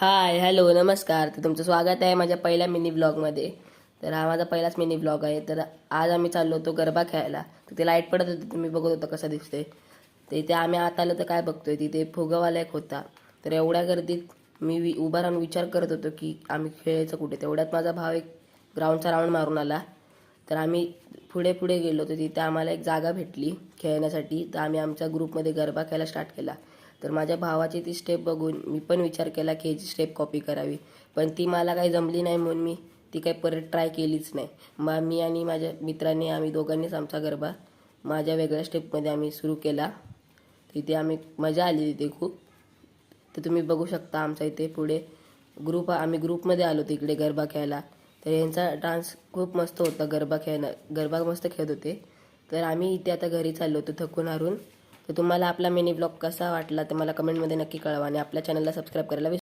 Hi hello नमस्कार. तर तुमचं स्वागत आहे माझ्या पहिल्या मिनी ब्लॉगमध्ये. तर हा माझा पहिलाच मिनी ब्लॉग आहे. तर आज आम्ही चाललो होतो गरबा खेळायला. तर ते लाईट पडत होती, तुम्ही बघत होता कसं दिसते. तर इथे आम्ही आत आलो तर काय बघतोय, तिथे फुगवाला एक होता. तर एवढ्या गर्दीत मी उभा राहून विचार करत होतो की आम्ही खेळायचं कुठे. तेवढ्यात माझा भाव एक ग्राउंडचा राऊंड मारून आला. तर आम्ही पुढे पुढे गेलो तर तिथे आम्हाला एक जागा भेटली खेळण्यासाठी. तर आम्ही आमच्या ग्रुपमध्ये गरबा खेळायला स्टार्ट केला. तर माझ्या भावाची ती स्टेप बघून मी पण विचार केला की ह्याची स्टेप कॉपी करावी, पण ती मला काही जमली नाही म्हणून मी ती काही परत ट्राय केलीच नाही. मग मी आणि माझ्या मित्रांनी आम्ही दोघांनीच आमचा गरबा माझ्या वेगळ्या स्टेपमध्ये आम्ही सुरू केला. तिथे आम्ही मजा आली तिथे खूप. तर तुम्ही बघू शकता आमच्या इथे पुढे आम्ही ग्रुपमध्ये आलो तिकडे गरबा खेळायला. तर यांचा डान्स खूप मस्त होता. गरबा मस्त खेळत होते. तर आम्ही इथे आता घरी चाललो होतो थकून हारून. तर तुम्हाला आपला मिनी ब्लॉग कसा वाटला ते मला कमेंटमध्ये नक्की कळवा आणि आपल्या चॅनलला सबस्क्राईब करायला